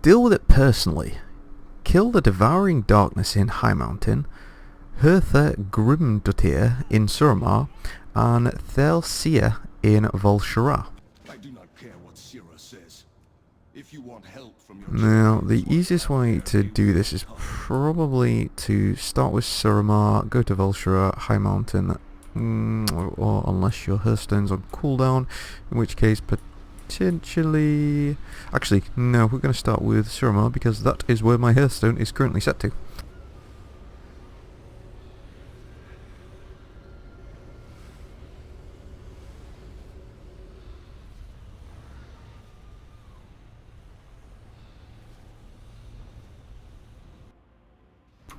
deal with it personally. Kill the Devouring Darkness in Highmountain, Hertha Grimdutir in Suramar, and Thelsia in Volshara. I do not care what Sira says. If you want help from your Now, the easiest way to do this is probably to start with Suramar, go to Volshara, Highmountain, or unless your Hearthstone's on cooldown, in which case potentially... Actually, no, we're going to start with Suramar because that is where my Hearthstone is currently set to.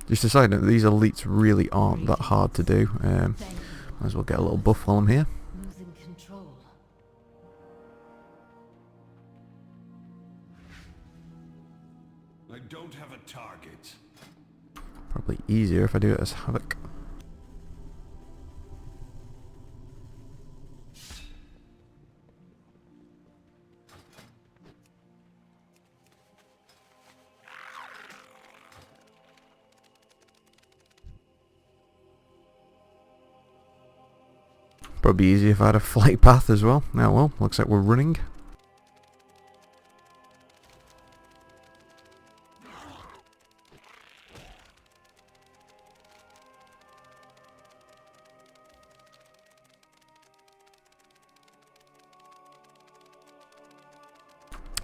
Just deciding that these elites really aren't that hard to do. Might as well get a little buff while I'm here. Losing control. I don't have a target. Probably easier if I do it as Havoc. Probably easier if I had a flight path as well. Now, well, looks like we're running.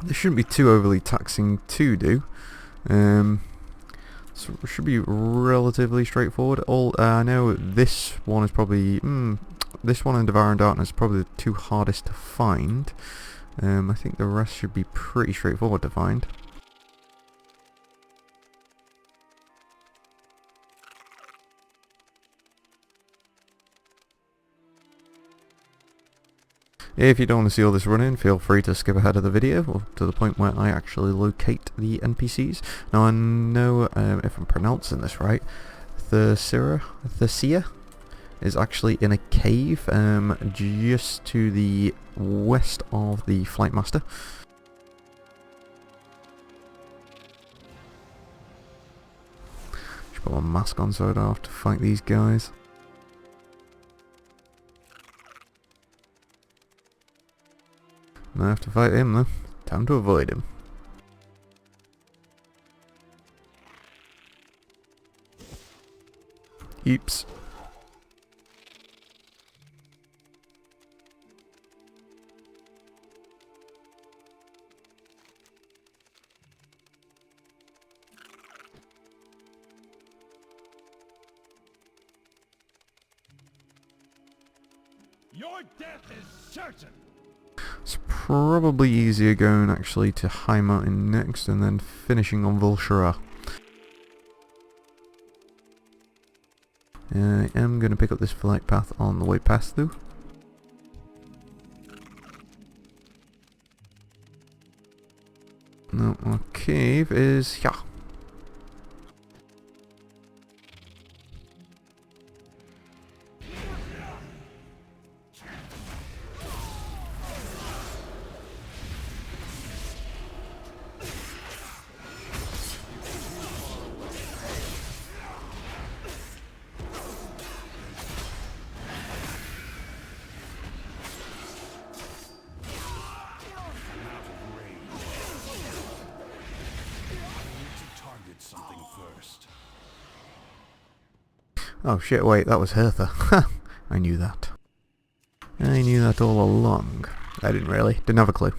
This shouldn't be too overly taxing to do. So it should be relatively straightforward. I know this one is probably... this one and Devouring Darkness is probably the two hardest to find. I think the rest should be pretty straightforward to find. If you don't want to see all this running, feel free to skip ahead of the video or to the point where I actually locate the NPCs. Now I know, if I'm pronouncing this right, Thersia is actually in a cave just to the west of the Flight Master. Should put my mask on so I don't have to fight these guys. I have to fight him though. Time to avoid him. Oops. Your death is certain. It's probably easier going actually to High Mountain next and then finishing on Volshara. I am going to pick up this flight path on the way past though. No, our cave is here. Oh shit, wait, that was Hertha. I knew that. I knew that all along. I didn't really. Didn't have a clue.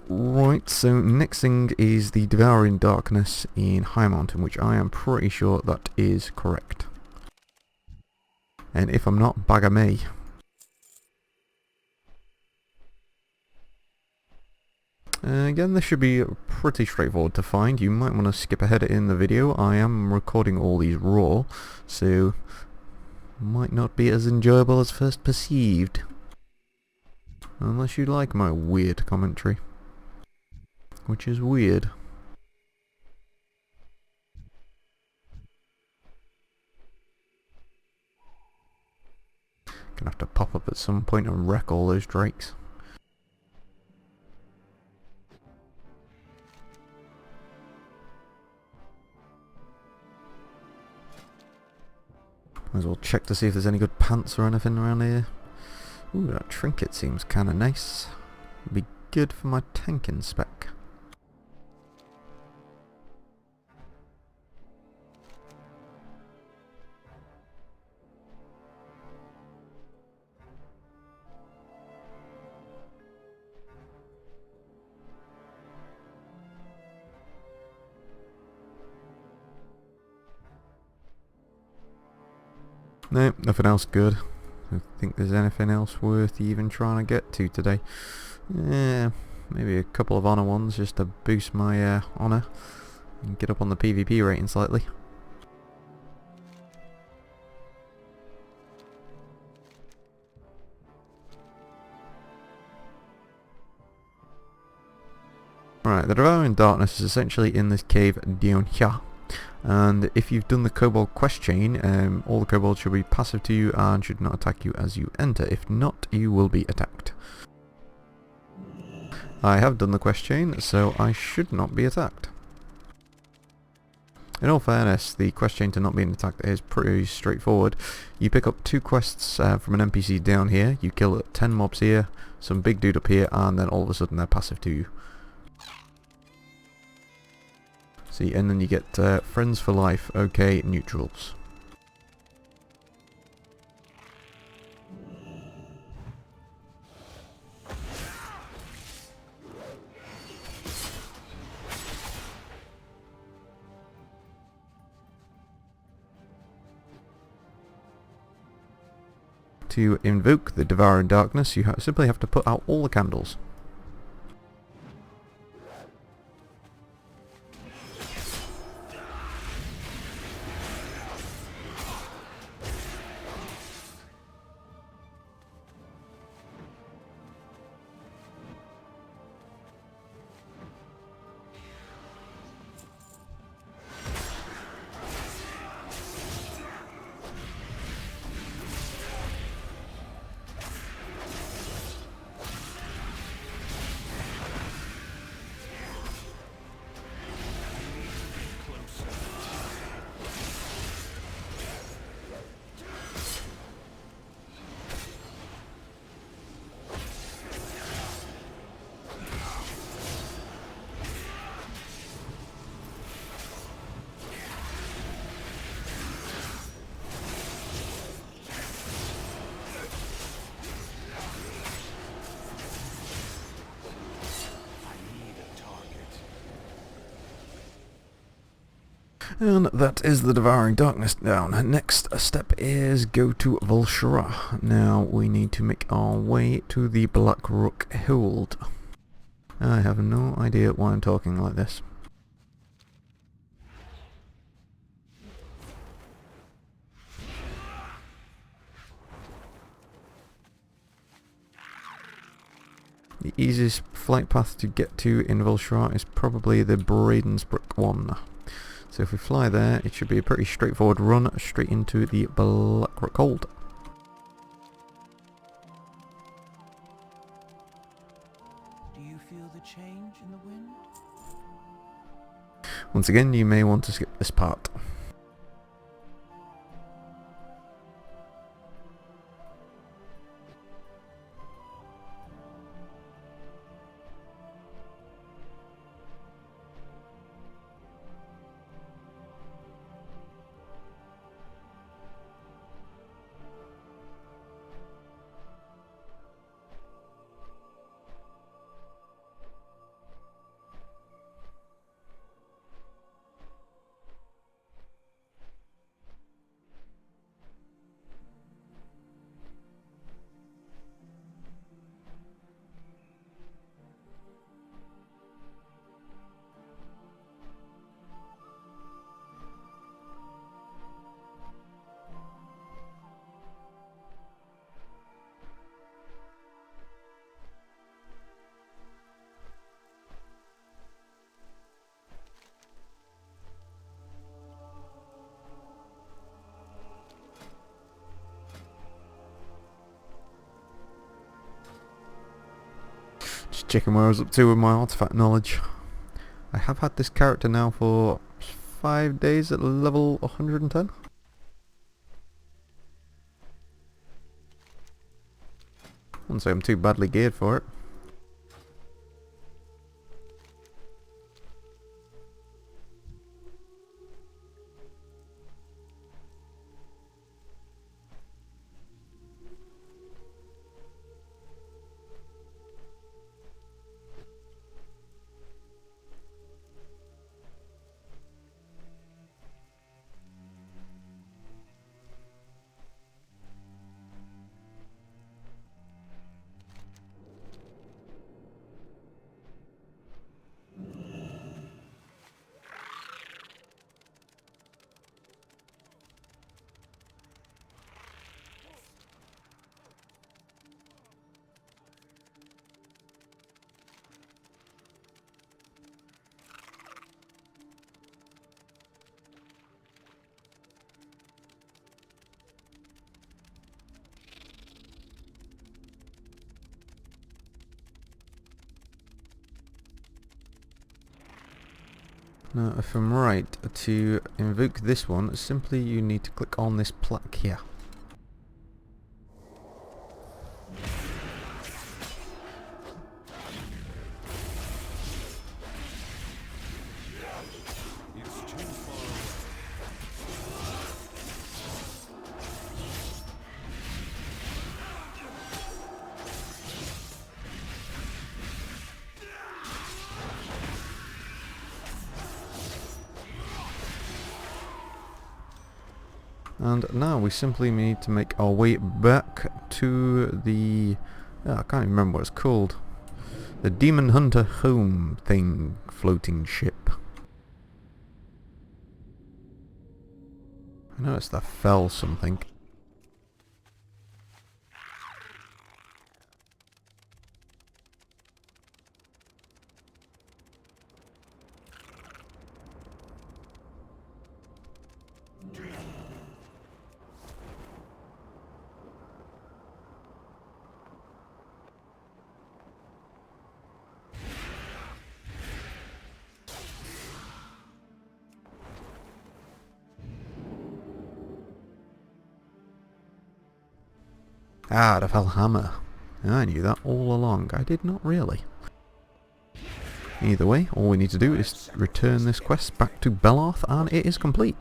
Right, so next thing is the Devouring Darkness in Highmountain, which I am pretty sure that is correct. And if I'm not, bugger me. Again, this should be pretty straightforward to find. You might want to skip ahead in the video. I am recording all these raw, so might not be as enjoyable as first perceived. Unless you like my weird commentary. Which is weird. Gonna have to pop up at some point and wreck all those drakes. Might as well check to see if there's any good pants or anything around here. Ooh, that trinket seems kinda nice. Be good for my tanking spec. No, nothing else good. I don't think there's anything else worth even trying to get to today. Yeah, maybe a couple of honor ones just to boost my honor and get up on the PvP rating slightly. Right, the Devouring Darkness is essentially in this cave down here. And if you've done the Kobold quest chain, all the kobolds should be passive to you and should not attack you as you enter. If not, you will be attacked. I have done the quest chain, so I should not be attacked. In all fairness, the quest chain to not being attacked is pretty straightforward. You pick up 2 quests from an NPC down here, you kill 10 mobs here, some big dude up here, and then all of a sudden they're passive to you. See, and then you get friends for life, okay, neutrals. To invoke the Devouring Darkness, you simply have to put out all the candles. And that is the Devouring Darkness down. Next step is go to Volshra. Now we need to make our way to the Blackrook Hold. I have no idea why I'm talking like this. The easiest flight path to get to in Volshra is probably the Bradensbrook one. So if we fly there, it should be a pretty straightforward run straight into the Blackrook Hold. Do you feel the change in the wind? Once again, you may want to skip this part. Just checking where I was up to with my artifact knowledge. I have had this character now for 5 days at level 110. Wouldn't say I'm too badly geared for it. Now, if I'm right, to invoke this one, simply you need to click on this plaque here. And now we simply need to make our way back to the... I can't even remember what it's called. The Demon Hunter home thing, floating ship. I know it's the Fell something. Ah, the Valhammer. I knew that all along. I did not really. Either way, all we need to do is return this quest back to Belarth and it is complete.